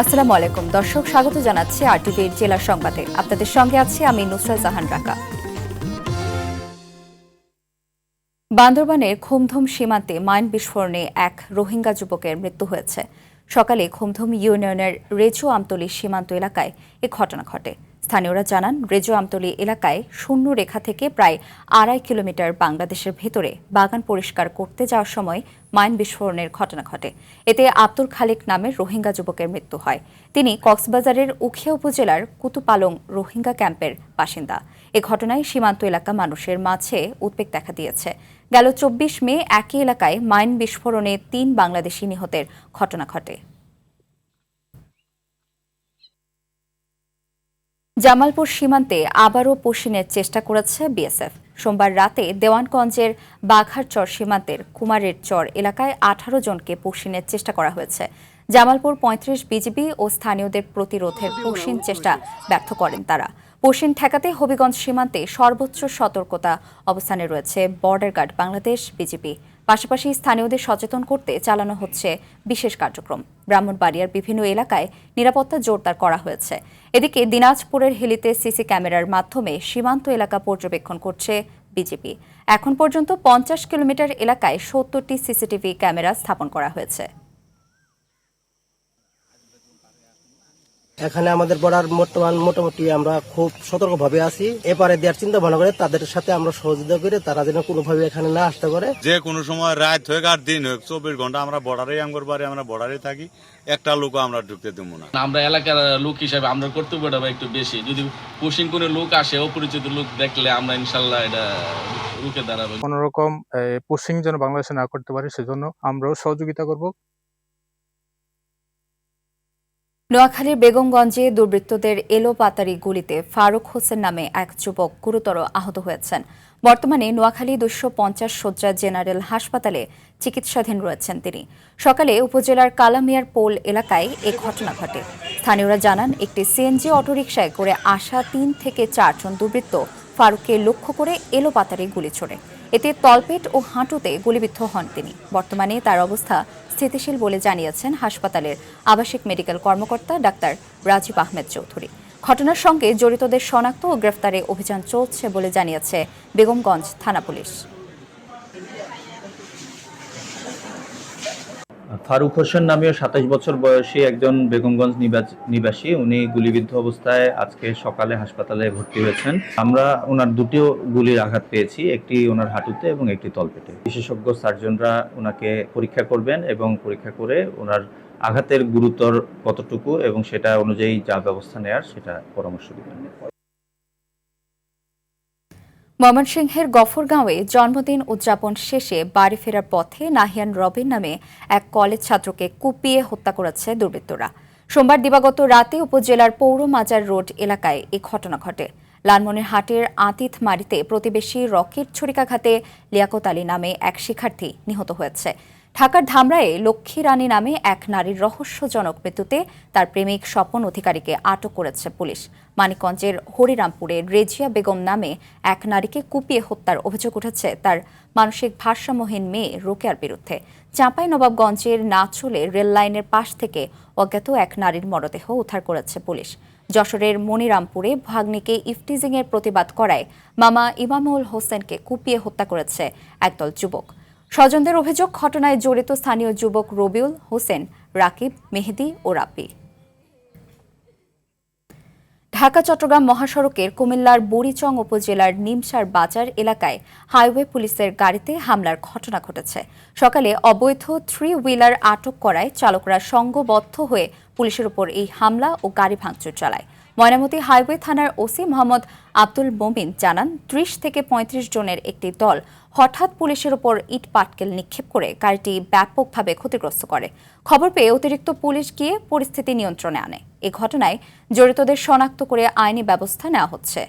আসসালামু আলাইকুম দর্শক, স্বাগত জানাচ্ছি আরটিভির জেলা সংবাদে। আপনাদের সঙ্গে আছি আমি নুসরাত জাহান রাকা। বান্দরবানের খুমধুম সীমান্তে মাইন বিস্ফোরণে এক রোহিঙ্গা যুবকের মৃত্যু হয়েছে। সকালে খুমধুম ইউনিয়নের রেজু আমতলী সীমান্ত এলাকায় এ ঘটনা ঘটে। স্থানীয়রা জানান, রেজু আমতলী এলাকায় শূন্য রেখা থেকে প্রায় ২.৫ কিলোমিটার বাংলাদেশের ভেতরে বাগান পরিষ্কার করতে যাওয়ার সময় মাইন বিস্ফোরণের ঘটনা ঘটে। এতে আব্দুল খালেক নামের রোহিঙ্গা যুবকের মৃত্যু হয়। তিনি কক্সবাজারের উখিয়া উপজেলার কুতুপালং রোহিঙ্গা ক্যাম্পের বাসিন্দা। এ ঘটনায় সীমান্ত এলাকা মানুষের মাঝে উদ্বেগ দেখা দিয়েছে। গেল ২৪ মে একই এলাকায় মাইন বিস্ফোরণে ৩ বাংলাদেশি নিহতের ঘটনা ঘটে। জামালপুর সীমান্তে আবারও পুশিনের চেষ্টা করেছে বিএসএফ। সোমবার রাতে দেওয়ানগঞ্জের বাঘারচর সীমান্তের কুমারের চর এলাকায় ১৮ জনকে পুশিনের চেষ্টা করা হয়েছে। জামালপুর ৩৫ বিজিবি ও স্থানীয়দের প্রতিরোধের পুশিন চেষ্টা ব্যর্থ করেন তারা। পুশিন ঠেকাতে হবিগঞ্জ সীমান্তে সর্বোচ্চ সতর্কতা অবস্থানে রয়েছে বর্ডার গার্ড বাংলাদেশ, বিজিবি। পাশাপাশি স্থানীয়দের সচেতন করতে চালানো হচ্ছে বিশেষ কার্যক্রম। ব্রাহ্মণবাড়িয়ার বিভিন্ন এলাকায় নিরাপত্তা জোরদার করা হয়েছে। এদিকে দিনাজপুরের হিলিতে সিসি ক্যামেরার মাধ্যমে সীমান্ত এলাকা পর্যবেক্ষণ করছে বিজিবি। এখন পর্যন্ত ৫০ কিলোমিটার এলাকায় ৭০টি সিসিটিভি ক্যামেরা স্থাপন করা হয়েছে। এখানে আমাদের বর্ডার মোটামুটি আমরা খুব সতর্কভাবে আছি। এপারে দেওয়ার চিন্তা ভাবনা করে তাদের সাথে আমরা সহযোগিতা করে তারা যেন কোনোভাবে এখানে না আসতে পারে। যে কোনো সময় রাত হোক আর দিন হোক ২৪ ঘন্টা আমরা বর্ডারে আমরা বর্ডারে থাকি, একটা লোকও আমরা ঢুকতে দেব না। আমরা এলাকার লোক হিসাবে আমরা কর্তব্যটা একটু বেশি। যদি পুশিং কোনো লোক আসে, অপরিচিত লোক দেখলে আমরা ইনশাল্লাহ এটা রুখে দাঁড়াবো। কোন রকম পুশিং যেন বাংলাদেশে না করতে পারে, সেজন্য আমরাও সহযোগিতা করব। নোয়াখালীর বেগমগঞ্জে দুর্বৃত্তদের এলোপাতাড়ি গুলিতে ফারুক হোসেন নামে এক যুবক গুরুতর আহত হয়েছেন। বর্তমানে নোয়াখালী ২৫০ শয্যা জেনারেল হাসপাতালে চিকিৎসাধীন রয়েছেন তিনি। সকালে উপজেলার কালামিয়ার পোল এলাকায় এ ঘটনা ঘটে। স্থানীয়রা জানান, একটি সিএনজি অটোরিকশায় করে আসা ৩ থেকে ৪ জন দুর্বৃত্ত ফারুককে লক্ষ্য করে এলোপাতাড়ি গুলি ছোড়ে। এতে তলপেট ও হাঁটুতে গুলিবিদ্ধ হন তিনি। বর্তমানে তার অবস্থা স্থিতিশীল বলে জানিয়েছেন হাসপাতালের আবাসিক মেডিকেল কর্মকর্তা ডাক্তার রাজীব আহমেদ চৌধুরী। ঘটনার সঙ্গে জড়িতদের শনাক্ত ও গ্রেফতারে অভিযান চলছে বলে জানিয়েছে বেগমগঞ্জ থানা পুলিশ। ফারুক হোসেন নামীয় ২৭ বছর বয়সী একজন বেগমগঞ্জ নিবাসী। উনি গুলিবিদ্ধ অবস্থায় আজকে সকালে হাসপাতালে ভর্তি হয়েছেন। আমরা ওনার দুটিও গুলির আঘাত পেয়েছি, একটি ওনার হাঁটুতে এবং একটি তলপেটে। বিশেষজ্ঞ সার্জনরা ওনাকে পরীক্ষা করবেন এবং পরীক্ষা করে ওনার আঘাতের গুরুতর কতটুকু এবং সেটা অনুযায়ী যা ব্যবস্থা নেওয়ার সেটা পরামর্শ দিবেন। ময়মনসিংহের গফরগাঁওয়ে জন্মদিন উদযাপন শেষে বাড়ি ফেরার পথে নাহিয়ান রবিন নামে এক কলেজ ছাত্রকে কুপিয়ে হত্যা করেছে দুর্বৃত্তরা। সোমবার দিবাগত রাতে উপজেলার পৌরমাজার রোড এলাকায় এ ঘটনা ঘটে। লালমনিরহাটের আতিথমারিতে প্রতিবেশী রকির ছুরিকাঘাতে লিয়াকত আলী নামে এক শিক্ষার্থী নিহত হয়েছে। ঢাকার ধামরায়ে লক্ষ্মী রানী নামে এক নারীর রহস্যজনক মৃত্যুতে তার প্রেমিক স্বপন অধিকারীকে আটক করেছে পুলিশ। মানিকগঞ্জের হরিরামপুরে রেজিয়া বেগম নামে এক নারীকে কুপিয়ে হত্যার অভিযোগ উঠেছে তার মানসিক ভারসাম্যহীন মেয়ে রোকেয়ার বিরুদ্ধে। চাঁপাইনবাবগঞ্জের নাচলে রেললাইনের পাশ থেকে অজ্ঞাত এক নারীর মরদেহ উদ্ধার করেছে পুলিশ। যশোরের মনিরামপুরে ভাগ্নিকে ইফটিজিংয়ের প্রতিবাদ করায় মামা ইমামুল হোসেনকে কুপিয়ে হত্যা করেছে একদল যুবক। স্বজনদের অভিযোগ, ঘটনায় জড়িত স্থানীয় যুবক রবিউল হোসেন, রাকিব, মেহেদি ও রাব্বি। ঢাকা চট্টগ্রাম মহাসড়কের কুমিল্লার বুড়িচং উপজেলার নিমসার বাজার এলাকায় হাইওয়ে পুলিশের গাড়িতে হামলার ঘটনা ঘটেছে। সকালে অবৈধ 3 হুইলার আটক করায় চালকরা সংঘবদ্ধ হয়ে পুলিশের উপর এই হামলা ও গাড়ি ভাঙচুর চালায়। ময়নামতি হাইওয়ে থানার ওসি মোহাম্মদ আব্দুল মোমিন জানান, ৩০ থেকে ৩৫ জনের একটি দল হঠাৎ পুলিশের উপর ইট পাটকেল নিক্ষেপ করে গাড়িটি ব্যাপকভাবে ক্ষতিগ্রস্ত করে। খবর পেয়ে অতিরিক্ত পুলিশ গিয়ে পরিস্থিতি নিয়ন্ত্রণে আনে। এ ঘটনায় জড়িতদের শনাক্ত করে আইনি ব্যবস্থা নেওয়া হচ্ছে।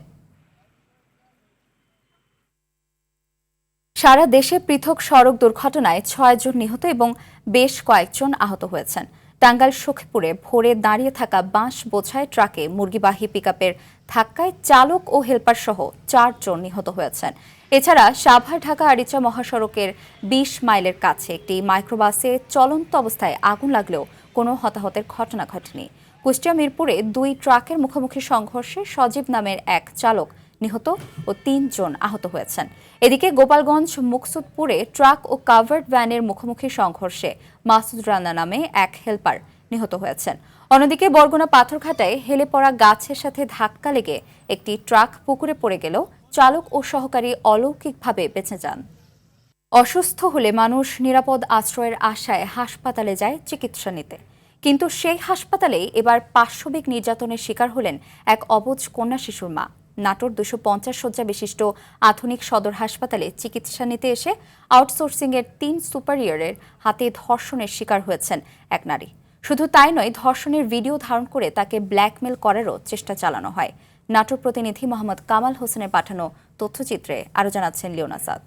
সারা দেশে পৃথক সড়ক দুর্ঘটনায় ৬ জন নিহত এবং বেশ কয়েকজন আহত হয়েছেন। টাঙ্গাইল সখীপুরে ভোরে দাঁড়িয়ে থাকা বাঁশ বোঝাই ট্রাকে মুরগিবাহী পিকআপের ধাক্কায় চালক ও হেলপার সহ ৪ জন নিহত হয়েছেন। এছাড়া সাভার ঢাকা আরিচা মহাসড়কের ২০ মাইলের কাছে একটি মাইক্রোবাসে চলন্ত অবস্থায় আগুন লাগলেও কোনো হতাহতের ঘটনা ঘটেনি। কুষ্টিয়া মিরপুরে 2 ট্রাকের মুখোমুখি সংঘর্ষে সজীব নামের এক চালক নিহত ও 3 জন আহত হয়েছেন। এদিকে গোপালগঞ্জ মুকসুদপুরে ট্রাক ও কাভার্ড ভ্যানের মুখোমুখি সংঘর্ষে মাসুদ রানা নামে এক হেলপার নিহত হয়েছেন। অন্যদিকে বরগুনা পাথরঘাটায় হেলে পড়া গাছের সাথে ধাক্কা লেগে একটি ট্রাক পুকুরে পড়ে গেলেও চালক ও সহকারী অলৌকিকভাবে বেঁচে যান। অসুস্থ হলে মানুষ নিরাপদ আশ্রয়ের আশায় হাসপাতালে যায় চিকিৎসা নিতে, কিন্তু সেই হাসপাতালেই এবার পাশবিক নির্যাতনের শিকার হলেন এক অবুঝ কন্যা শিশুর মা। নাটোর 250 শয্যা বিশিষ্ট আধুনিক সদর হাসপাতালে চিকিৎসা নিতে এসে আউটসোর্সিংয়ের 3 সুপারিয়রের হাতে ধর্ষণের শিকার হয়েছেন এক নারী। শুধু তাই নয়, ধর্ষণের ভিডিও ধারণ করে তাকে ব্ল্যাকমেল করারও চেষ্টা চালানো হয়। নাটোর প্রতিনিধি মোহাম্মদ কামাল হোসেনের পাঠানো তথ্যচিত্রে আরও জানাচ্ছেন লিওন আসাদ।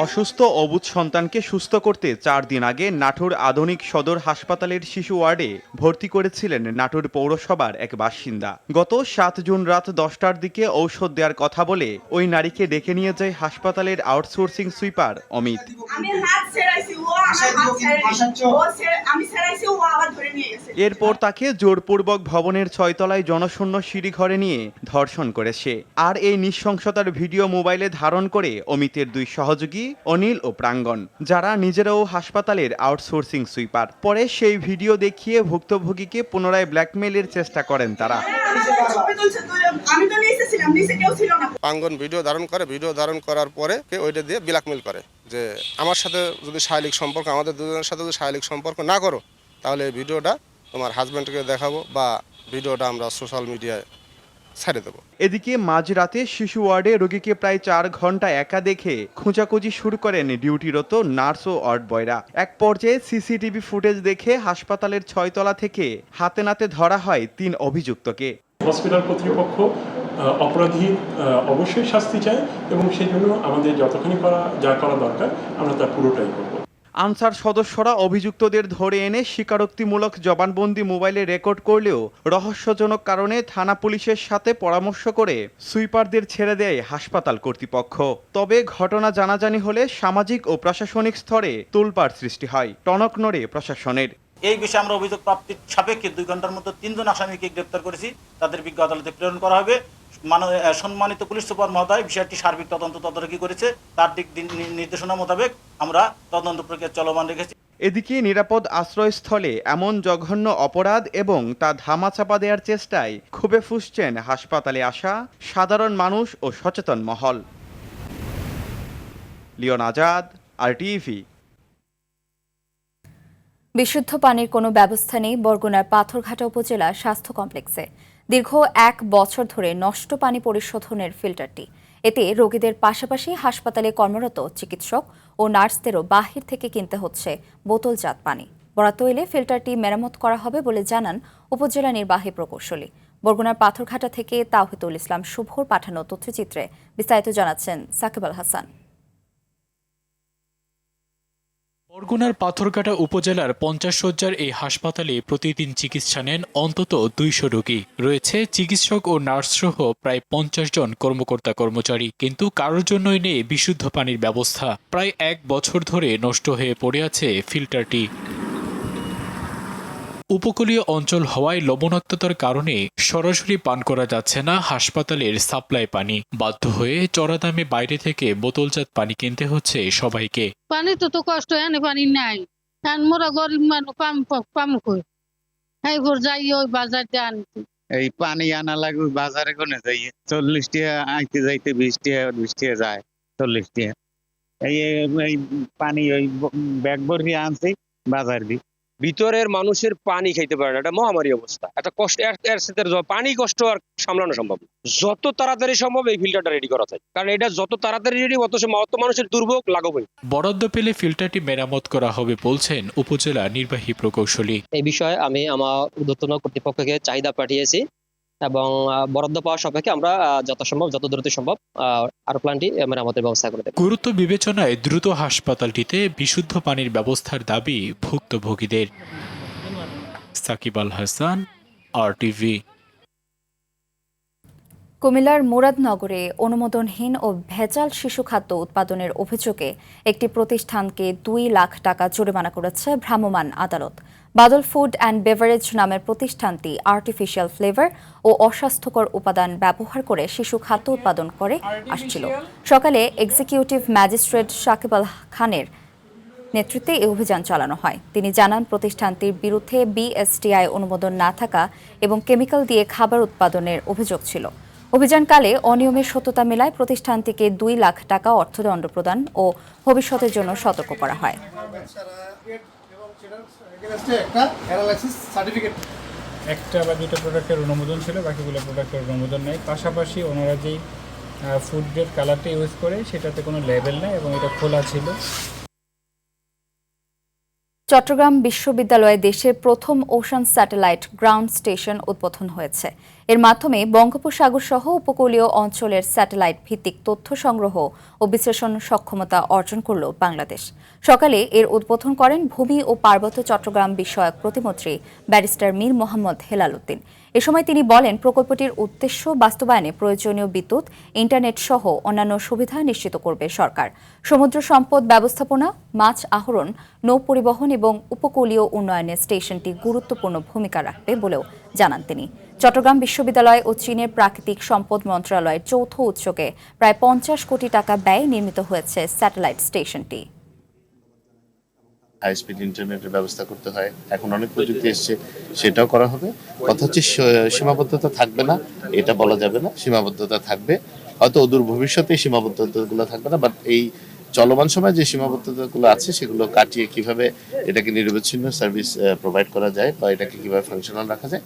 অসুস্থ অবুঝ সন্তানকে সুস্থ করতে 4 দিন আগে নাটোর আধুনিক সদর হাসপাতালের শিশু ওয়ার্ডে ভর্তি করেছিলেন নাটোর পৌরসভার এক বাসিন্দা। গত 7 জুন রাত 10টার দিকে ঔষধ দেওয়ার কথা বলে ওই নারীকে ডেকে নিয়ে যায় হাসপাতালের আউটসোর্সিং সুইপার অমিত। এরপর তাকে জোরপূর্বক ভবনের 6 তলায় জনশূন্য সিঁড়ি ঘরে নিয়ে ধর্ষণ করে সে। আর এই নৃশংসতার ভিডিও মোবাইলে ধারণ করে অমিতের 2 সহযোগী অনিল ও প্রাঙ্গণ, যারা নিজেরাও হাসপাতালের আউটসোর্সিং সুইপার। পরে সেই ভিডিও দেখিয়ে ভুক্তভোগীকে পুনরায় ব্ল্যাকমেইলের চেষ্টা করেন তারা। প্রাঙ্গণ ভিডিও ধারণ করার পরে ওইটা দিয়ে ব্ল্যাকমেইল করে যে আমার সাথে যদি শারীরিক সম্পর্ক, আমাদের দুজনের সাথে যদি শারীরিক সম্পর্ক না করো তাহলে এই ভিডিওটা তোমার হাজব্যান্ডকে দেখাবো বা ভিডিওটা আমরা সোশ্যাল মিডিয়ায় ছেড়ে দেবো। এদিকে মাঝরাতে শিশু ওয়ার্ডে রোগীকে প্রায় 4 ঘন্টা একা দেখে খোঁজাখুঁজি শুরু করেন ডিউটিরত নার্স ও ওয়ার্ড বয়রা। এক পর্যায়ে সিসিটিভি ফুটেজ দেখে হাসপাতালের 6 তলা থেকে হাতে নাতে ধরা হয় 3 অভিযুক্তকে। হসপিটাল কর্তৃপক্ষ অপরাধী অবশ্যই শাস্তি চায় এবং সেই জন্য আমাদের যতখানি যা করা দরকার আমরা তা পুরোটাই করব। আনসার সদস্যরা অভিযুক্তদের ধরে এনে স্বীকারোক্তিমূলক জবানবন্দি মোবাইলে রেকর্ড করলেও রহস্যজনক কারণে থানা পুলিশের সাথে পরামর্শ করে সুইপারদের ছেড়ে দেয় হাসপাতাল কর্তৃপক্ষ। তবে ঘটনা জানাজানি হলে সামাজিক ও প্রশাসনিক স্তরে তোলপাড় সৃষ্টি হয়, টনক নড়ে প্রশাসনের। এই বিষয়ে আমরা অভিযোগ প্রাপ্তির সাপেক্ষে 2 ঘন্টার মধ্যে 3 জন আসামিকে গ্রেপ্তার করেছি। তাদের বিজ্ঞ আদালতে প্রেরণ করা হবে। সম্মানিত পুলিশ সুপার মহোদয় বিষয়টি সার্বিক তদন্ত তদারকি করেছে। তার দিক নির্দেশনা মোতাবেক আমরা তদন্ত প্রক্রিয়া চলমান রেখেছি। এদিকে নিরাপদ আশ্রয়স্থলে এমন জঘন্য অপরাধ এবং তা ধামাচাপা দেওয়ার চেষ্টায় ক্ষোভে ফুঁসছেন হাসপাতালে আসা সাধারণ মানুষ ও সচেতন মহল। লিওন আজাদ, RTV। বিশুদ্ধ পানির কোনো ব্যবস্থা নেই বরগুনার পাথরঘাটা উপজেলা স্বাস্থ্য কমপ্লেক্সে। দীর্ঘ 1 বছর ধরে নষ্ট পানি পরিশোধনের ফিল্টারটি। এতে রোগীদের পাশাপাশি হাসপাতালে কর্মরত চিকিৎসক ও নার্সদেরও বাহির থেকে কিনতে হচ্ছে বোতলজাত পানি। বরাদ্দ এলে ফিল্টারটি মেরামত করা হবে বলে জানান উপজেলা নির্বাহী প্রকৌশলী। বরগুনার পাথরঘাটা থেকে তাওহিদুল ইসলাম শুভর পাঠানো তথ্যচিত্রে বিস্তারিত জানাচ্ছেন সাকিব আল হাসান। বরগুনার পাথরঘাটা উপজেলার 50 শয্যার এই হাসপাতালে প্রতিদিন চিকিৎসা নেন অন্তত 200 রোগী। রয়েছে চিকিৎসক ও নার্সসহ প্রায় 50 জন কর্মকর্তা কর্মচারী, কিন্তু কারোর জন্যই নেই বিশুদ্ধ পানির ব্যবস্থা। প্রায় 1 বছর ধরে নষ্ট হয়ে পড়ে আছে ফিল্টারটি। উপকূলীয় অঞ্চল হওয়ায় লবণাক্ততার কারণে সরাসরি পান করা যাচ্ছে না হাসপাতালের সাপ্লাই পানি। বাধ্য হয়ে চড়া দামে বাইরে থেকে বোতলজাত পানি কিনতে হচ্ছে সবাইকে। পানি তো কষ্ট, এনে পানি নাই। মোরা গরিব মানুষ পাম কই, যাই ওই বাজার দিয়ে আনতে। এই পানি আনা লাগবে বাজারে কোনে যাই 40 টাকা আইতে যাইতে 20 টাকা যায় 40 টাকা। এই পানি ওই ব্যাগ ভরে আনছি বাজার দিয়ে। ভিতরের মানুষের পানি খাইতে পারে না, এটা মহামারী অবস্থা। একটা কষ্ট, পানি কষ্ট আর সামলানো সম্ভব। যত তাড়াতাড়ি সম্ভব এই ফিল্টারটা রেডি করা চাই, কারণ এটা যত তাড়াতাড়ি রেডি অত মানুষের দুর্ভোগ লাঘব হবে। বরাদ্দ পেলে ফিল্টারটি মেরামত করা হবে বলছেন উপজেলা নির্বাহী প্রকৌশলী। এই বিষয়ে আমি আমার ঊর্ধ্বতন কর্তৃপক্ষকে চাহিদা পাঠিয়েছি এবং বরাদ্দ পাওয়ার সাপেক্ষে আমরা যথাসম্ভব যত দ্রুত সম্ভব আর প্ল্যানটি মেরামতের ব্যবস্থা করে দেব। গুরুত্ব বিবেচনায় দ্রুত হাসপাতালটিতে বিশুদ্ধ পানির ব্যবস্থার দাবি ভুক্তভোগীদের। সাকিব আল হাসান, RTV। কুমিল্লার মুরাদনগরে অনুমোদনহীন ও ভেজাল শিশু খাদ্য উৎপাদনের অভিযোগে একটি প্রতিষ্ঠানকে 2 লাখ টাকা জরিমানা করেছে ভ্রাম্যমাণ আদালত। বাদল ফুড অ্যান্ড বেভারেজ নামের প্রতিষ্ঠানটি আর্টিফিশিয়াল ফ্লেভার ও অস্বাস্থ্যকর উপাদান ব্যবহার করে শিশু খাদ্য উৎপাদন করে আসছিল। সকালে এক্সিকিউটিভ ম্যাজিস্ট্রেট সাকিব আল খানের নেতৃত্বে এই অভিযান চালানো হয়। তিনি জানান, প্রতিষ্ঠানটির বিরুদ্ধে বিএসটিআই অনুমোদন না থাকা এবং কেমিক্যাল দিয়ে খাবার উৎপাদনের অভিযোগ ছিল। অভিযানকালে অনিয়মের সত্যতা মেলায় প্রতিষ্ঠানটিকে 2 লাখ টাকা অর্থদণ্ড প্রদান ও ভবিষ্যতের জন্য সতর্ক করা হয়। একটা বা দুটো প্রোডাক্টের অনুমোদন ছিল, বাকিগুলো প্রোডাক্টের অনুমোদন নেই। পাশাপাশি ওনারা যেই ফুড গ্রেড কালারটা ইউজ করে সেটাতে কোনো লেবেল নেই এবং এটা খোলা ছিল। চট্টগ্রাম বিশ্ববিদ্যালয়ে দেশের প্রথম ওশান স্যাটেলাইট গ্রাউন্ড স্টেশন উদ্বোধন হয়েছে। এর মাধ্যমে বঙ্গোপসাগর সহ উপকূলীয় অঞ্চলের স্যাটেলাইট ভিত্তিক তথ্য সংগ্রহ ও বিশ্লেষণ সক্ষমতা অর্জন করল বাংলাদেশ। সকালে এর উদ্বোধন করেন ভূমি ও পার্বত্য চট্টগ্রাম বিষয়ক প্রতিমন্ত্রী ব্যারিস্টার মীর মোহাম্মদ হেলাল উদ্দিন। এ সময় তিনি বলেন, প্রকল্পটির উদ্দেশ্য বাস্তবায়নে প্রয়োজনীয় বিদ্যুৎ, ইন্টারনেট সহ অন্যান্য সুবিধা নিশ্চিত করবে সরকার। সমুদ্র সম্পদ ব্যবস্থাপনা, মাছ আহরণ, নৌ পরিবহন এবং উপকূলীয় উন্নয়নে স্টেশনটি গুরুত্বপূর্ণ ভূমিকা রাখবে বলেও জানান তিনি। চট্টগ্রাম বিশ্ববিদ্যালয় ও চীনের প্রাকৃতিক সম্পদ মন্ত্রণালয়ের যৌথ উদ্যোগে প্রায় 50 কোটি টাকা ব্যয়ে নির্মিত হয়েছে স্যাটেলাইট স্টেশনটি। হাই স্পিড ইন্টারনেটের ব্যবস্থা করতে হয়, এখন অনেক প্রযুক্তি এসছে, সেটাও করা হবে। কথা হচ্ছে সীমাবদ্ধতা থাকবে না, এটা বলা যাবে না, সীমাবদ্ধতা থাকবে। হয়তো অদূর ভবিষ্যতে সীমাবদ্ধতাগুলো থাকবে না, বাট এই চলমান সময় যে সীমাবদ্ধতাগুলো আছে সেগুলো কাটিয়ে কিভাবে এটাকে নিরবিচ্ছিন্ন সার্ভিস প্রোভাইড করা যায় বা এটাকে কিভাবে ফাংশনাল রাখা যায়।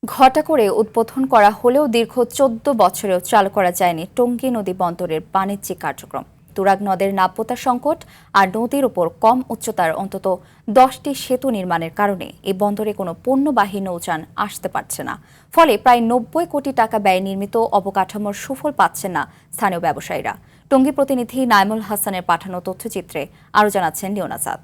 ঘটা করে উদ্বোধন করা হলেও দীর্ঘ 14 বছরেও চালু করা যায়নি টঙ্গী নদী বন্দরের বাণিজ্যিক কার্যক্রম। তুরাগ নদের নাব্যতা সংকট আর নদীর উপর কম উচ্চতার অন্তত 10টি সেতু নির্মাণের কারণে এই বন্দরে কোনো পণ্যবাহী নৌযান আসতে পারছে না। ফলে প্রায় 90 কোটি টাকা ব্যয়ে নির্মিত অবকাঠামোর সুফল পাচ্ছেন না স্থানীয় ব্যবসায়ীরা। টঙ্গী প্রতিনিধি নাইমুল হাসানের পাঠানো তথ্যচিত্রে আরও জানাচ্ছেন লিওনাজাদ।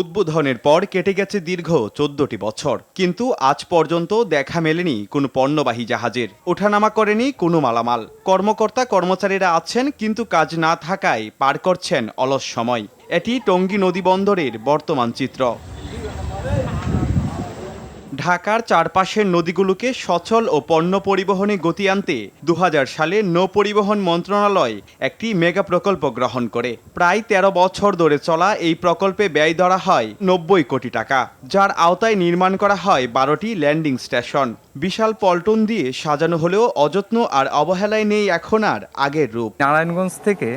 উদ্বোধনের পর কেটে গেছে দীর্ঘ 14টি বছর, কিন্তু আজ পর্যন্ত দেখা মেলেনি কোনো পণ্যবাহী জাহাজের, ওঠানামা করেনি কোনো মালামাল। কর্মকর্তা কর্মচারীরা আছেন, কিন্তু কাজ না থাকায় পার করছেন অলস সময়। এটি টঙ্গী নদী বন্দরের বর্তমান চিত্র। ঢাকার চারপাশের নদীগুলোকে সচল ও পণ্য পরিবহনে গতি আনতে 2000 সালে নৌ পরিবহন মন্ত্রণালয় একটি মেগা প্রকল্প গ্রহণ করে। প্রায় 13 বছর ধরে চলা এই প্রকল্পে ব্যয় ধরা হয় 90 কোটি টাকা, যার আওতায় নির্মাণ করা হয় 12টি ল্যান্ডিং স্টেশন। বিশাল পল্টন দিয়ে সাজানো হলেও অযত্ন আর অবহেলায় নেই এখন আর আগের রূপ। নারায়ণগঞ্জ থেকে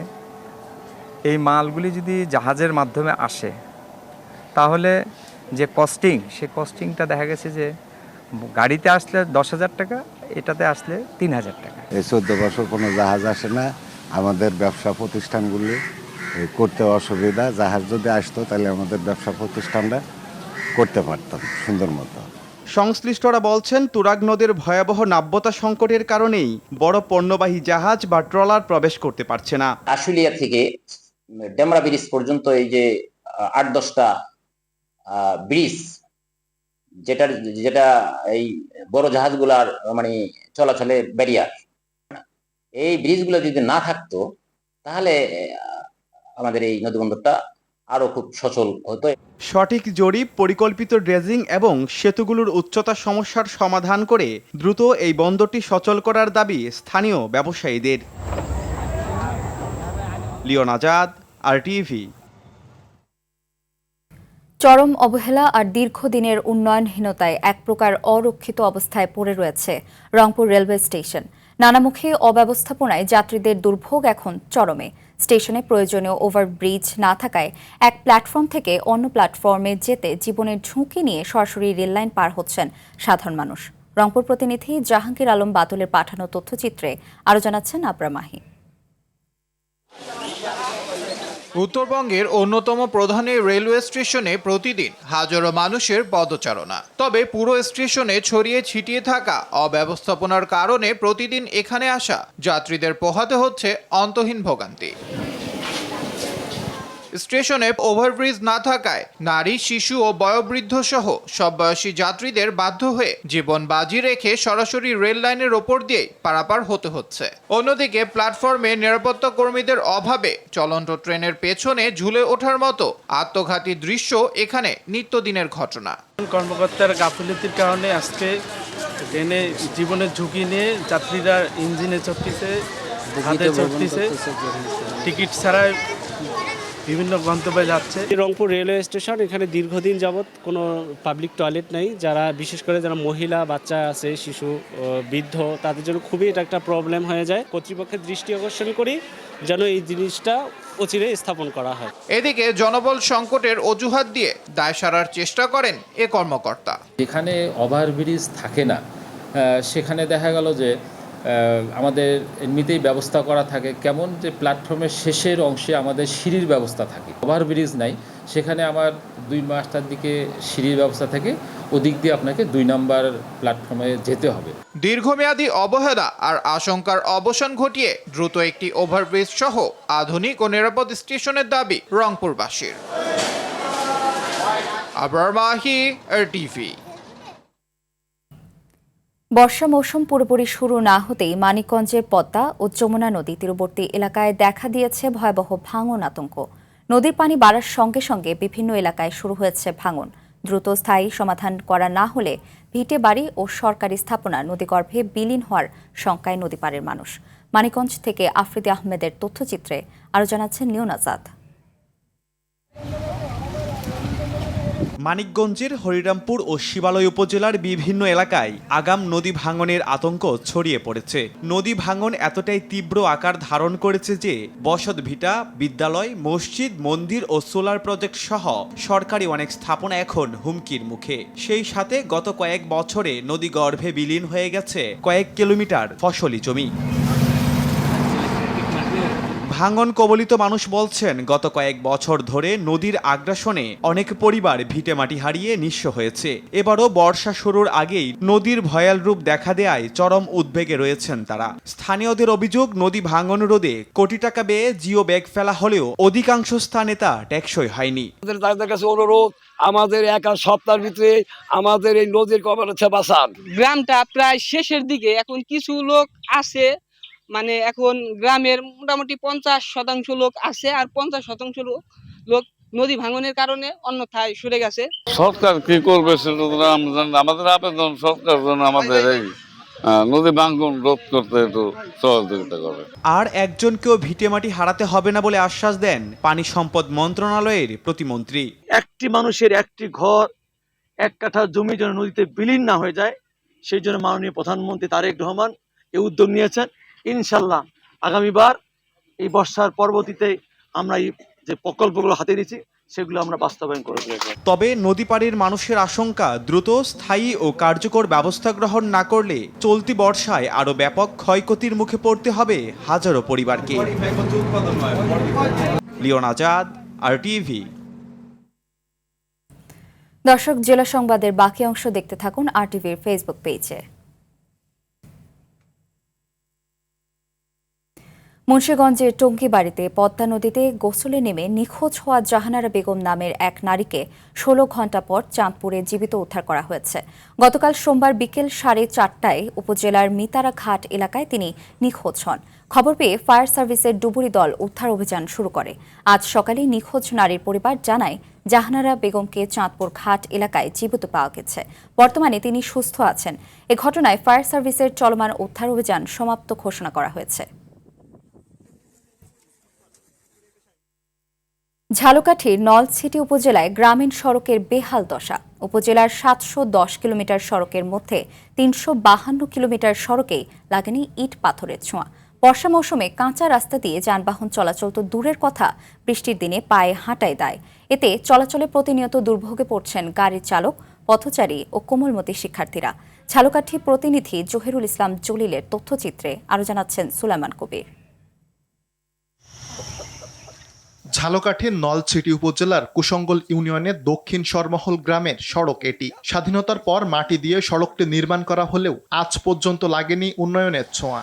এই মালগুলি যদি জাহাজের মাধ্যমে আসে তাহলে যে কস্টিং, সে কস্টিংটা দেখা গেছে যে গাড়িতে আসলে 10,000 টাকা, এটাতে আসলে 3,000 টাকা। এই 14 বছর কোনো জাহাজ আসে না, আমাদের ব্যবসা প্রতিষ্ঠানগুলি করতে অসুবিধা। জাহাজ যদি আসতো তাহলে আমাদের ব্যবসা প্রতিষ্ঠানটা করতে পারতাম সুন্দর মতো। সংশ্লিষ্টরা বলছেন, তুরাগ নদের ভয়াবহ নাব্যতা সংকটের কারণেই বড় পণ্যবাহী জাহাজ বা ট্রলার প্রবেশ করতে পারছে না। আশুলিয়া থেকে ডেমরা ব্রিজ পর্যন্ত এই যে 8-10টা ব্রিজ, যেটা এই বড় জাহাজগুলার মানে চলাচলে ব্যারিয়ার, এই ব্রিজগুলো যদি না থাকতো তাহলে আমাদের এই নদীবন্দরটা আরো খুব সচল হতো। সঠিক জরিপ, পরিকল্পিত ড্রেজিং এবং সেতুগুলোর উচ্চতা সমস্যার সমাধান করে দ্রুত এই বন্দরটি সচল করার দাবি স্থানীয় ব্যবসায়ীদের। লিওন আজাদ, RTV। চরম অবহেলা আর দীর্ঘদিনের উন্নয়নহীনতায় এক প্রকার অরক্ষিত অবস্থায় পড়ে রয়েছে রংপুর রেলওয়ে স্টেশন। নানামুখী অব্যবস্থাপনায় যাত্রীদের দুর্ভোগ এখন চরমে। স্টেশনে প্রয়োজনীয় ওভারব্রিজ না থাকায় এক প্ল্যাটফর্ম থেকে অন্য প্ল্যাটফর্মে যেতে জীবনের ঝুঁকি নিয়ে সরাসরি রেললাইন পার হচ্ছেন সাধারণ মানুষ। রংপুর প্রতিনিধি জাহাঙ্গীর আলম বাদলের পাঠানো তথ্যচিত্রে আরও জানাচ্ছেন আবরা মাহি। উত্তরবঙ্গের অন্যতম প্রধান এই রেলওয়ে স্টেশনে প্রতিদিন হাজারো মানুষের পদচারণা। তবে পুরো স্টেশনে ছড়িয়ে ছিটিয়ে থাকা অব্যবস্থাপনার কারণে প্রতিদিন এখানে আসা যাত্রীদের পোহাতে হচ্ছে অন্তহীন ভোগান্তি। স্টেশনে ওভারব্রিজ না থাকায় নারী, শিশু ও বয়োবৃদ্ধ সহ সব বয়সী যাত্রীদের বাধ্য হয়ে জীবন বাজি রেখে সরাসরি রেল লাইনের ওপর দিয়ে পারাপার হতে হচ্ছে। অন্যদিকে প্ল্যাটফর্মে নিরাপত্তা কর্মীদের অভাবে চলন্ত ট্রেনের পেছনে ঝুলে ওঠার মতো আত্মঘাতী দৃশ্য এখানে নিত্যদিনের ঘটনা। কর্মকর্তার গাফিলতির কারণে আজকে ট্রেনে জীবনের ঝুঁকি নিয়ে যাত্রীরা ইঞ্জিনে চড়তেছে, হাতে চড়তেছে, টিকিট ছাড়াই বিভিন্ন গন্তব্যে যাচ্ছে। রংপুর রেলওয়ে স্টেশন, এখানে দীর্ঘদিন যাবৎ কোনো পাবলিক টয়লেট নেই। যারা বিশেষ করে যারা মহিলা, বাচ্চা আছে, শিশু, বৃদ্ধ, তাদের জন্য খুবই এটা একটা প্রবলেম হয়ে যায়। কর্তৃপক্ষের দৃষ্টি আকর্ষণ করি যেন এই জিনিসটা অচিরে স্থাপন করা হয়। এদিকে জনবল সংকটের অজুহাত দিয়ে দায় সারার চেষ্টা করেন এ কর্মকর্তা। যেখানে ওভারব্রিজ থাকে না সেখানে দেখা গেল যে আমাদের এমনিতেই ব্যবস্থা করা থাকে কেমন যে প্ল্যাটফর্মের শেষের অংশে আমাদের সিঁড়ির ব্যবস্থা থাকে, ওভারব্রিজ নাই, সেখানে আমার 2 মাসটার দিকে সিঁড়ির ব্যবস্থা থাকে, ওদিক দিয়ে আপনাকে 2 নম্বর প্ল্যাটফর্মে যেতে হবে। দীর্ঘমেয়াদী অবহেলা আর আশঙ্কার অবসান ঘটিয়ে দ্রুত একটি ওভারব্রিজ সহ আধুনিক ও নিরাপদ স্টেশনের দাবি রংপুরবাসীর। আবরার মাহি, RTV। বর্ষা মৌসুম পুরোপুরি শুরু না হতেই মানিকগঞ্জের পদ্মা ও যমুনা নদী তীরবর্তী এলাকায় দেখা দিয়েছে ভয়াবহ ভাঙন আতঙ্ক। নদীর পানি বাড়ার সঙ্গে সঙ্গে বিভিন্ন এলাকায় শুরু হয়েছে ভাঙন। দ্রুত স্থায়ী সমাধান করা না হলে ভিটে বাড়ি ও সরকারি স্থাপনা নদীগর্ভে বিলীন হওয়ার শঙ্কায় নদীপাড়ের মানুষ। মানিকগঞ্জ থেকে আফ্রিদি আহমেদের তথ্যচিত্রে আরও জানাচ্ছেন লিওন আজাদ। মানিকগঞ্জের হরিরামপুর ও শিবালয় উপজেলার বিভিন্ন এলাকায় আগাম নদী ভাঙনের আতঙ্ক ছড়িয়ে পড়েছে। নদী ভাঙন এতটাই তীব্র আকার ধারণ করেছে যে বসত ভিটা, বিদ্যালয়, মসজিদ, মন্দির ও সোলার প্রজেক্ট সহ সরকারি অনেক স্থাপনা এখন হুমকির মুখে। সেই সাথে গত কয়েক বছরে নদী গর্ভে বিলীন হয়ে গেছে কয়েক কিলোমিটার ফসলি জমি। ভাঙন কবলিত মানুষ বলছেন, গত কয়েক বছর ধরে নদীর আগ্রাসনে অনেক পরিবার ভিটেমাটি হারিয়ে নিঃস্ব হয়েছে। এবারও বর্ষা শুরুর আগেই নদীর ভয়াল রূপ দেখা দেয়ায় চরম উদ্বেগে রয়েছেন তারা। স্থানীয়দের অভিযোগ, নদী ভাঙন রোধে কোটি টাকা ব্যয়ে জিও ব্যাগ ফেলা হলেও অধিকাংশ স্থানে তা টেকসই হয়নি। তাদের কাছে অনুরোধ, আমাদের এক সপ্তাহের ভিতরে আমাদের এই নদীর কবর হচ্ছে বাঁচান। গ্রামটা প্রায় শেষের দিকে, এখন কিছু লোক আছে, মানে এখন গ্রামের মোটামুটি 50% লোক আছে, আর 50% লোক নদী ভাঙনের কারণে অন্যথায় সরে গেছে। সরকার কি করবে সেটা আমাদের আবেদন, সরকার যেন আমাদের এই নদী ভাঙন রোধ করতে একটু সহযোগিতা করে। আর একজনকেও ভিটেমাটি হারাতে হবে না বলে আশ্বাস দেন পানি সম্পদ মন্ত্রণালয়ের প্রতিমন্ত্রী। একটি মানুষের একটি ঘর, 1 কাঠা জমি যেন নদীতে বিলীন না হয়ে যায়, সেই জন্য মাননীয় প্রধানমন্ত্রী তারেক রহমান এই উদ্যোগ নিয়েছেন। ইনশাল্লাহ আগামীবার এই বর্ষার পরবর্তীতে আমরা এই যে প্রকল্পগুলো হাতে নিয়েছি সেগুলো আমরা বাস্তবায়ন করে দেব। তবে নদীপাড়ের মানুষের আশঙ্কা, দ্রুত স্থায়ী ও কার্যকর ব্যবস্থা গ্রহণ না করলে চলতি বর্ষায় আরো ব্যাপক ক্ষয়ক্ষতির মুখে পড়তে হবে হাজারো পরিবারকে। লিওন আজাদ, RTV। দর্শক, জেলা সংবাদের বাকি অংশ দেখতে থাকুন RTVর ফেসবুক পেজে। মুন্সিগঞ্জের টঙ্গীবাড়িতে পদ্মা নদীতে গোসলে নেমে নিখোঁজ হওয়া জাহানারা বেগম নামের এক নারীকে 16 ঘণ্টা পর চাঁদপুরে জীবিত উদ্ধার করা হয়েছে। গতকাল সোমবার বিকেল 4:30টায় উপজেলার মিতারা ঘাট এলাকায় তিনি নিখোঁজ হন। খবর পেয়ে ফায়ার সার্ভিসের ডুবুরি দল উদ্ধার অভিযান শুরু করে। আজ সকালে নিখোঁজ নারীর পরিবার জানায়, জাহানারা বেগমকে চাঁদপুর ঘাট এলাকায় জীবিত পাওয়া গেছে। বর্তমানে তিনি সুস্থ আছেন। এ ঘটনায় ফায়ার সার্ভিসের চলমান উদ্ধার অভিযান সমাপ্ত ঘোষণা করা হয়েছে। ঝালকাঠির নলছিটি উপজেলায় গ্রামীণ সড়কের বেহাল দশা। উপজেলার 710 কিলোমিটার সড়কের মধ্যে 352 কিলোমিটার সড়কেই লাগেনি ইট পাথরের ছোঁয়া। বর্ষা মৌসুমে কাঁচা রাস্তা দিয়ে যানবাহন চলাচল তো দূরের কথা, বৃষ্টির দিনে পায়ে হাঁটায় দায়। এতে চলাচলে প্রতিনিয়ত দুর্ভোগে পড়ছেন গাড়ির চালক, পথচারী ও কোমলমতি শিক্ষার্থীরা। ঝালকাঠি প্রতিনিধি জহিরুল ইসলাম জলিলের তথ্যচিত্রে আরও জানাচ্ছেন সুলাইমান কবির। ঝালকাঠির নলছিটি উপজেলার কুশঙ্গল ইউনিয়নের দক্ষিণ সরমহল গ্রামের সড়ক এটি। স্বাধীনতার পর মাটি দিয়ে সড়কটি নির্মাণ করা হলেও আজ পর্যন্ত লাগেনি উন্নয়নের ছোঁয়া।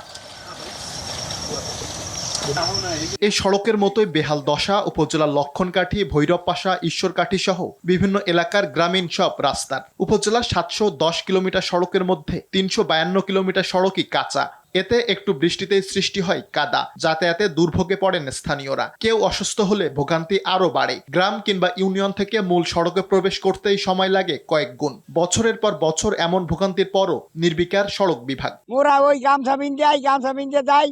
এই সড়কের মতোই বেহাল দশা উপজেলার লক্ষণকাঠি, ভৈরবপাশা, ঈশ্বরকাঠি সহ বিভিন্ন এলাকার গ্রামীণ সব রাস্তার। উপজেলার 710 কিলোমিটার সড়কের মধ্যে 352 কিলোমিটার সড়কই কাঁচা। এতে একটু বৃষ্টিতেই সৃষ্টি হয় কাদা, যাতায়াতে দুর্ভোগে পড়েন স্থানীয়রা। কেউ অসুস্থ হলে ভোগান্তি আরো বাড়ে। গ্রাম কিংবা ইউনিয়ন থেকে মূল সড়কে প্রবেশ করতেই সময় লাগে কয়েক গুণ। বছরের পর বছর এমন ভোগান্তির পরও নির্বিকার সড়ক বিভাগ। মোরা ওই গামছা বিন্দে যাই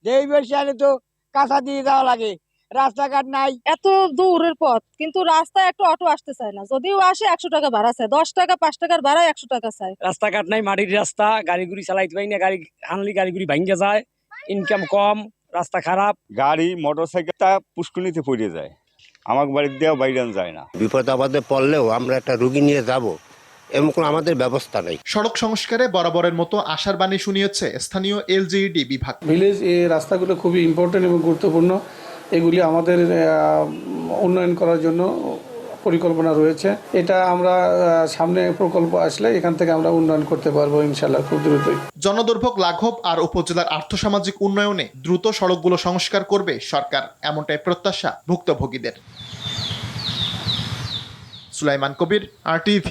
যেই বেশি তো কাঁচা দিয়ে যাওয়া লাগে, রাস্তাঘাট নাই। এত দূরের পথ কিন্তু রাস্তায় একটু অটো আসতে চায় না, যদিও আসে 100 টাকা ভাড়া চায়, 10 টাকা 5 টাকার ভাড়া 100 টাকা চায়। রাস্তাঘাট নাই, মাটির রাস্তা, গাড়ি গুড়ি চালাইতে পারি না, গাড়ি আনলি গাড়ি গুড়ি ভাঙ্গে যায়, ইনকাম কম, রাস্তা খারাপ। গাড়ি মোটরসাইকেলটা পুষ্কুনিতে পড়ে যায়, আমার বাড়ির দিয়েও বাইরে যায় না। বিপদ আপদে পড়লেও আমরা একটা রুগী নিয়ে যাব, এমন কোনো আমাদের ব্যবস্থা নেই। সড়ক সংস্কারে বরাবরের মতো আশার বাণী শুনিয়েছে স্থানীয় এলজিইডি বিভাগ। ভিলেজ এই রাস্তাগুলো খুবই ইম্পর্টেন্ট এবং গুরুত্বপূর্ণ, এগুলি আমাদের উন্নয়ন করার জন্য পরিকল্পনা রয়েছে। এটা আমরা সামনে প্রকল্প আসলে এখান থেকে আমরা উন্নয়ন করতে পারবো ইনশাআল্লাহ খুব দ্রুতই। জনদুর্ভোগ লাঘব আর উপজেলার আর্থসামাজিক উন্নয়নে দ্রুত সড়কগুলো সংস্কার করবে সরকার, এমনটাই প্রত্যাশা ভুক্তভোগীদের। সুলাইমান কবির, RTV।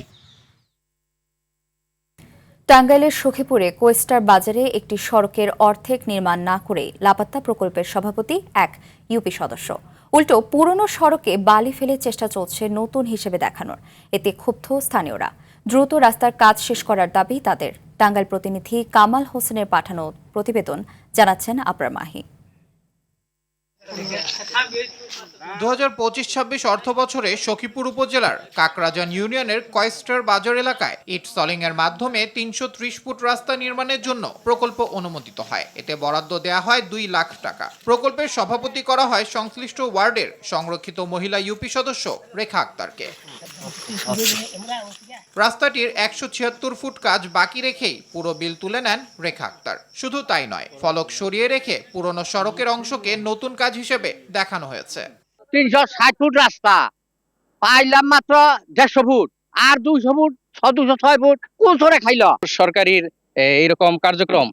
টাঙ্গাইলের সখীপুরে কোয়েস্টার বাজারে একটি সড়কের অর্ধেক নির্মাণ না করে লাপাত্তা প্রকল্পের সভাপতি এক ইউপি সদস্য। উল্টো পুরনো সড়কে বালি ফেলে চেষ্টা চলছে নতুন হিসেবে দেখানোর। এতে ক্ষুব্ধ স্থানীয়রা। দ্রুত রাস্তার কাজ শেষ করার দাবি তাদের। টাঙ্গাইল প্রতিনিধি কামাল হোসেনের পাঠানো প্রতিবেদন জানাচ্ছেন আবরার মাহি। 2025-26 অর্থ বছরে সখীপুর উপজেলার কাকরাজান ইউনিয়নের কয়েস্টার বাজার এলাকায় ইট সলিং এর মাধ্যমে 330 ফুট রাস্তা নির্মাণের জন্য প্রকল্প অনুমোদিত হয়। এতে বরাদ্দ দেয়া হয় 2 লাখ টাকা। প্রকল্পের সভাপতি করা হয় সংশ্লিষ্ট ওয়ার্ডের সংরক্ষিত মহিলা ইউপি সদস্য রেখা আক্তারকে। রাস্তাটির 176 ফুট কাজ বাকি রেখেই পুরো বিল তুলে নেন রেখা আক্তার। শুধু তাই নয়, ফলক সরিয়ে রেখে পুরনো সড়কের অংশকে নতুন কাজ হিসেবে দেখানো হয়েছে। 360 ফুট রাস্তা পাইলাম মাত্র 150 ফুট, আর 200 ফুট 206 ফুট কোন সরে খাইল। সরকারের এরকম কার্যক্রম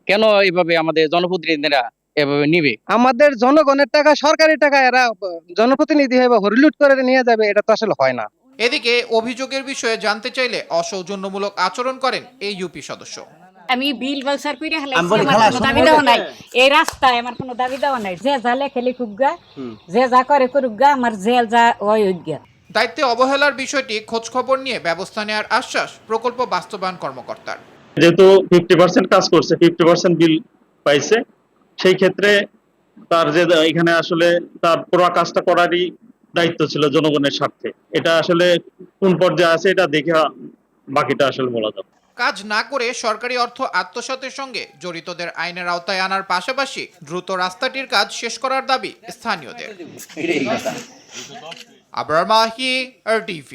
কেন এইভাবে আমাদের জনপ্রতিনিধিরা এভাবে নিবে? আমাদের জনগণের টাকা, সরকারি টাকা এরা জনপ্রতিনিধি হয়ে হরিলুট করে নিয়ে যাবে, এটা তো আসলে হয় না। এদিকে অভিযোগের বিষয়ে জানতে চাইলে অসৌজন্যমূলক আচরণ করেন এই ইউপি সদস্য। আমি বিল বালসার করে হেলাইছি, আমার কোনো দাবি দেওয়া নাই। এই রাস্তায় আমার কোনো দাবি দেওয়া নাই। যে জালে খেলে কুগা, যে যা করে করুগা, আমার জেল যা ওই হইগা। দায়িত্বে অবহেলার বিষয়টি খোঁজ খবর নিয়ে ব্যবস্থা নেওয়ার আশ্বাস প্রকল্প বাস্তবায়ন কর্মকর্তার। যেহেতু 50% কাজ করছে, 50% বিল পাইছে, সেই ক্ষেত্রে তার যে এখানে আসলে তার পুরো কাজটা করারই দায়িত্ব ছিল জনগণের স্বার্থে। এটা আসলে কোন পর্যায়ে আছে এটা দেখে বাকিটা আসলে বলা যাবে। কাজ না করে সরকারি অর্থ আত্মসাতের সঙ্গে জড়িতদের আইনের আওতায় আনার পাশাপাশি দ্রুত রাস্তাটির কাজ শেষ করার দাবি স্থানীয়দের। আবরার মাহি, RTV।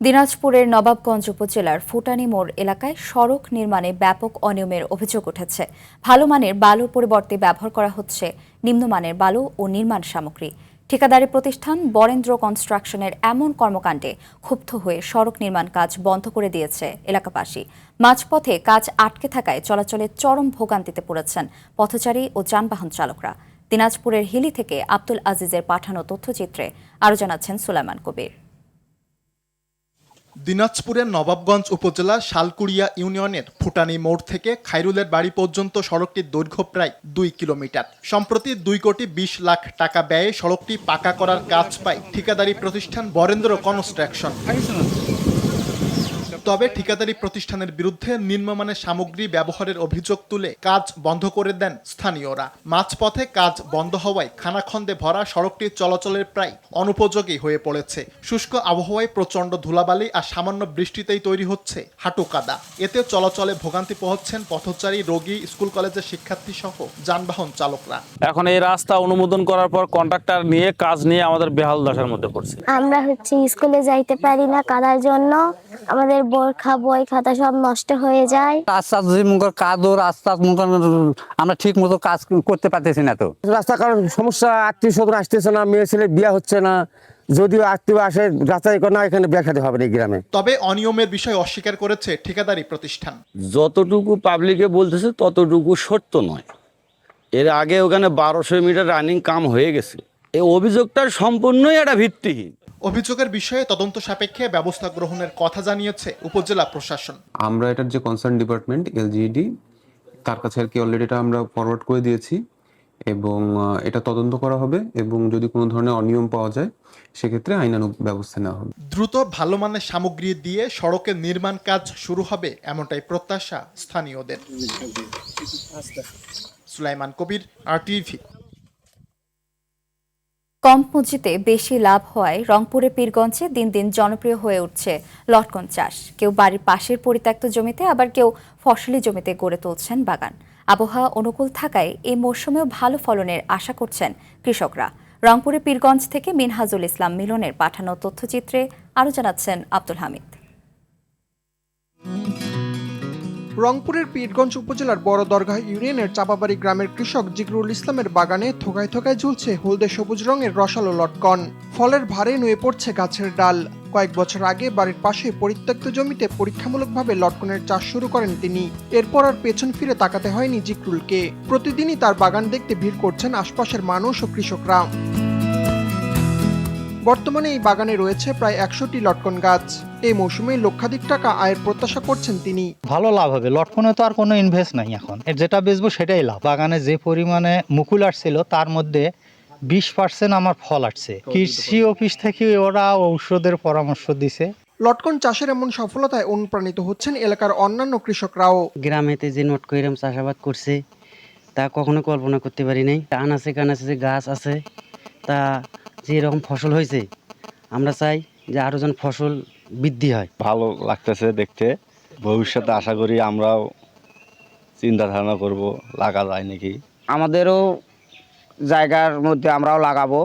দিনাজপুরের নবাবগঞ্জ উপজেলার ফুটানি মোড় এলাকায় সড়ক নির্মাণে ব্যাপক অনিয়মের অভিযোগ উঠেছে। ভালো মানের বালুর পরিবর্তে ব্যবহার করা হচ্ছে নিম্নমানের বালু ও নির্মাণ সামগ্রী। ঠিকাদারি প্রতিষ্ঠান বরেন্দ্র কনস্ট্রাকশনের এমন কর্মকাণ্ডে ক্ষুব্ধ হয়ে সড়ক নির্মাণ কাজ বন্ধ করে দিয়েছে এলাকাবাসী। মাঝপথে কাজ আটকে থাকায় চলাচলে চরম ভোগান্তিতে পড়েছেন পথচারী ও যানবাহন চালকরা। দিনাজপুরের হিলি থেকে আব্দুল আজিজের পাঠানো তথ্যচিত্রে আরও জানাচ্ছেন সুলাইমান কবির। দিনাজপুরের নবাবগঞ্জ উপজেলার শালকুড়িয়া ইউনিয়নের ফুটানি মোড় থেকে খায়রুলের বাড়ি পর্যন্ত সড়কটির দৈর্ঘ্য প্রায় 2 কিলোমিটার। সম্প্রতি 2,20,00,000 টাকা ব্যয়ে সড়কটি পাকা করার কাজ পায় ঠিকাদারি প্রতিষ্ঠান বরেন্দ্র কনস্ট্রাকশন। তবে ঠিকাদারি প্রতিষ্ঠানের বিরুদ্ধে নিম্নমানের সামগ্রী ব্যবহারের অভিযোগ তুলে কাজ বন্ধ করে দেন স্থানীয়রা। মাঝপথে কাজ বন্ধ হওয়ায় খানাখন্দে ভরা সড়কটি চলাচলের প্রায় অনুপযোগী হয়ে পড়েছে। শুষ্ক আবহাওয়ায় প্রচণ্ড ধুলাবালি আর সামান্য বৃষ্টিতেই তৈরি হচ্ছে হাঁটু কাদা। এতে চলাচলে ভোগান্তি পোহাচ্ছেন পথচারী, রোগী, স্কুল কলেজের শিক্ষার্থী সহ যানবাহন চালকরা। এখন এই রাস্তা অনুমোদন করার পর কন্ট্রাক্টর নিয়ে কাজ নিয়ে আমাদের বেহাল দশার মধ্যে পড়ছে। আমরা স্কুলে যাইতে পারি না কাদার জন্য, আমাদের বোরখা বই খাতা সব নষ্ট হয়ে যায়। রাস্তা কাদো রাস্তা আমরা ঠিক মতো কাজ করতে পারতেছি না। তো রাস্তা কারণ সমস্যা, আত্মীয় স্বজন আসতেছে না, মেয়ে ছেলে বিয়ে হচ্ছে না, যদিও আত্মীয় আসে রাস্তায় না, এখানে বিয়ে খেতে হবে না এই গ্রামে। তবে অনিয়মের বিষয় অস্বীকার করেছে ঠিকাদারি প্রতিষ্ঠান। যতটুকু পাবলিকে বলতেছে ততটুকু সত্য নয়, এর আগে ওখানে 1200 মিটার রানিং কাম হয়ে গেছে। এই অভিযোগটা সম্পূর্ণই একটা ভিত্তিহীন। অভিযোগের বিষয়ে তদন্ত সাপেক্ষে ব্যবস্থা গ্রহণের কথা জানিয়েছে উপজেলা প্রশাসন। আমরা এটার যে কনসার্ন ডিপার্টমেন্ট LGED তার কাছে আর কি অলরেডি এটা আমরা ফরওয়ার্ড করে দিয়েছি এবং এটা তদন্ত করা হবে এবং যদি কোনো ধরনের অনিয়ম পাওয়া যায় সেক্ষেত্রে আইনানুগ ব্যবস্থা নেওয়া হবে। দ্রুত ভালো মানের সামগ্রী দিয়ে সড়কের নির্মাণ কাজ শুরু হবে এমনটাই প্রত্যাশা স্থানীয়দের। সুলাইমান কবির, RTV। কম পুঁজিতে বেশি লাভ হওয়ায় রংপুরের পীরগঞ্জে দিন দিন জনপ্রিয় হয়ে উঠছে লটকন চাষ। কেউ বাড়ির পাশের পরিত্যক্ত জমিতে, আবার কেউ ফসলি জমিতে গড়ে তুলছেন বাগান। আবহাওয়া অনুকূল থাকায় এই মৌসুমেও ভালো ফলনের আশা করছেন কৃষকরা। রংপুরের পীরগঞ্জ থেকে মিনহাজুল ইসলাম মিলনের পাঠানো তথ্যচিত্রে আরও জানাচ্ছেন আব্দুল হামিদ। রংপুরের পীরগঞ্জ উপজেলার বড় দরগাহ ইউনিয়নের চাপাবাড়ি গ্রামের কৃষক জিকরুল ইসলামের বাগানে থোকায় থোকায় ঝুলছে হলদে সবুজ রঙের রসালো লটকন। ফলের ভারে নুয়ে পড়ছে গাছের ডাল। কয়েক বছর আগে বাড়ির পাশে পরিত্যক্ত জমিতে পরীক্ষামূলকভাবে লটকনের চাষ শুরু করেন তিনি। এরপর আর পেছন ফিরে তাকাতে হয়নি জিকরুলকে। প্রতিদিনই তার বাগান দেখতে ভিড় করছেন আশপাশের মানুষ ও কৃষকরা। বর্তমানে এই বাগানে রয়েছে প্রায় 100টি লটকন গাছ। এই মৌসুমে লক্ষাধিক টাকা আয়ের প্রত্যাশা করছেন তিনি। ভালো লাভ হবে, লটকনে তো আর কোনো ইনভেস্ট নাই এখন, যেটা বেচবো সেটাই লাভ। বাগানে যে পরিমাণে মুকুল আসছিল তার মধ্যে 20% আমার ফল আসছে। কৃষি অফিস থেকে ওরা ঔষধের পরামর্শ দিছে। লটকন চাষের এমন সফলতায় অনুপ্রাণিত হচ্ছেন এলাকার অন্যান্য কৃষকরাও। গ্রামেতে যে লটকন চাষাবাদ করছে তা কখনো কল্পনা করতে পারি নাই। আনাচে কানাচে যে গাছ আছে তা যে এরকম ফসল হয়েছে, আমরা চাই যে আরো যেন ফসল বৃদ্ধি হয়। ভালো লাগতেছে দেখতে। ভবিষ্যতে আশা করি আমরাও চিন্তা ধারণা করব লাগা যায় নাকি। আমাদেরও জায়গার মধ্যে আমরাও লাগাবো,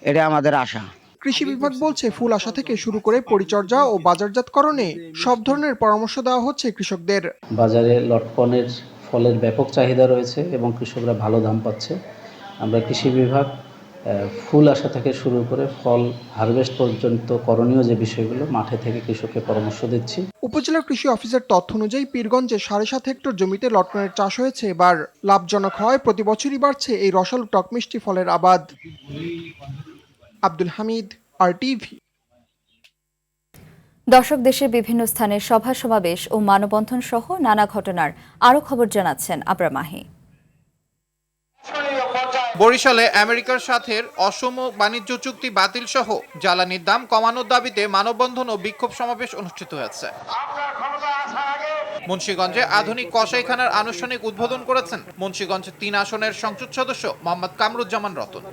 এটা আমাদের আশা। কৃষি বিভাগ বলছে ফুল আসা থেকে শুরু করে পরিচর্যা ও বাজারজাতকরণে সব ধরনের পরামর্শ দেওয়া হচ্ছে কৃষকদের। বাজারে লটকনের ফলের ব্যাপক চাহিদা রয়েছে এবং কৃষকরা ভালো দাম পাচ্ছে। আমরা কৃষি বিভাগ ফুল আসা থেকে শুরু করে ফল হারভেস্ট পর্যন্ত করণীয় যে বিষয়গুলো মাঠে থেকে কৃষককে পরামর্শ দিচ্ছি। উপজেলা কৃষি অফিসের তথ্য অনুযায়ী পীরগঞ্জে 7.5 হেক্টর জমিতে লটকনের চাষ হয়েছে এবার। লাভজনক হয় প্রতি বছরই বাড়ছে এই রসালো টক মিষ্টি ফলের আবাদ। আব্দুল হামিদ, RTV। দর্শক, দেশের বিভিন্ন স্থানে সভা সমাবেশ ও মানববন্ধন সহ নানা ঘটনার আরও খবর জানাচ্ছেন আবরার মাহি। বরিশালে আমেরিকার সাথে অসম বাণিজ্য চুক্তি বাতিল সহ জ্বালানির দাম কমানোর দাবিতে মানববন্ধন ও বিক্ষোভ সমাবেশ অনুষ্ঠিত হয়েছে। মুন্সিগঞ্জে আধুনিক কসাইখানার আনুষ্ঠানিক উদ্বোধন করেছেন মুন্সিগঞ্জ 3 আসনের সংসদ সদস্য মোহাম্মদ কামরুজ্জামান রতন।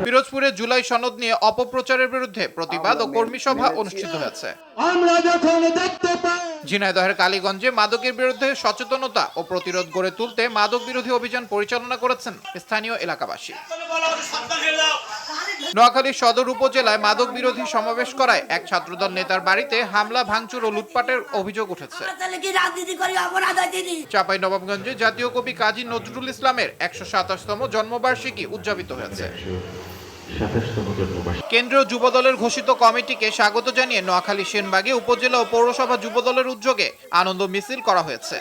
পিরোজপুরে জুলাই সনদ নিয়ে অপপ্রচারের বিরুদ্ধে প্রতিবাদ ও কর্মী সভা অনুষ্ঠিত হয়েছে। ঝিনাইদহের কালীগঞ্জে মাদকের বিরুদ্ধে সচেতনতা ও প্রতিরোধ গড়ে তুলতে মাদক বিরোধী অভিযান পরিচালনা করেছেন স্থানীয় এলাকাবাসী। নোয়াখালী সদর উপজেলায় মাদক বিরোধী সমাবেশ করায় এক ছাত্রদল নেতার বাড়িতে হামলা, ভাঙচুর ও লুটপাটের অভিযোগ উঠেছে। চাঁপাইনবাবগঞ্জে জাতীয় কবি কাজী নজরুল ইসলামের 127তম জন্মবার্ষিকী উদযাপিত হয়েছে। কেন্দ্রীয় যুবদলের ঘোষিত কমিটিকে স্বাগত জানিয়ে নোয়াখালী সেনবাগে উপজেলা ও পৌরসভা যুবদলের উদ্যোগে আনন্দ মিছিল করা হয়েছে।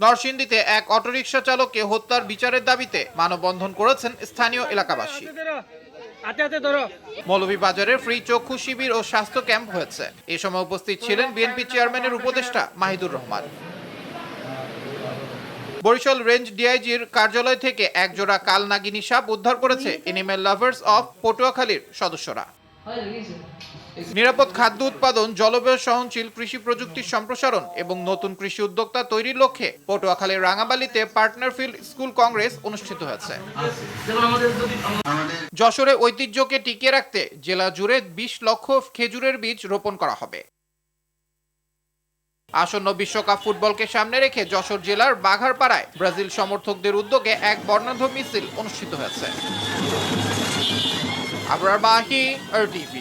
নরসিংদীতে এক অটোরিকশা চালককে হত্যার বিচারের দাবিতে মানববন্ধন করেছেন স্থানীয় এলাকাবাসী। মৌলভীবাজারে ফ্রি চক্ষু শিবির ও স্বাস্থ্য ক্যাম্প হয়েছে। এ সময় উপস্থিত ছিলেন বিএনপি চেয়ারম্যানের উপদেষ্টা মাহিদুর রহমান। বরিশাল রেঞ্জ ডিআইজির কার্যালয় থেকে এক জোড়া কালনাগিনী সাপ উদ্ধার করেছে এনিম্যাল লাভার্স অফ পটুয়াখালীর সদস্যরা। নিরাপদ খাদ্য উৎপাদন, জলবায়ু সহনশীল কৃষি প্রযুক্তির সম্প্রসারণ এবং নতুন কৃষি উদ্যোক্তা তৈরির লক্ষ্যে পটুয়াখালীর রাঙাবালিতে পার্টনারফিল্ড স্কুল কংগ্রেস অনুষ্ঠিত হয়েছে। যশোরে ঐতিহ্যকে টিকিয়ে রাখতে জেলা জুড়ে 20 লক্ষ খেজুরের বীজ রোপণ করা হবে। আসন্ন বিশ্বকাপ ফুটবলকে সামনে রেখে যশোর জেলার বাঘারপাড়ায় ব্রাজিল সমর্থকদের উদ্যোগে এক বর্ণাঢ্য মিছিল অনুষ্ঠিত হয়েছে। আবরার মাহি, RTV।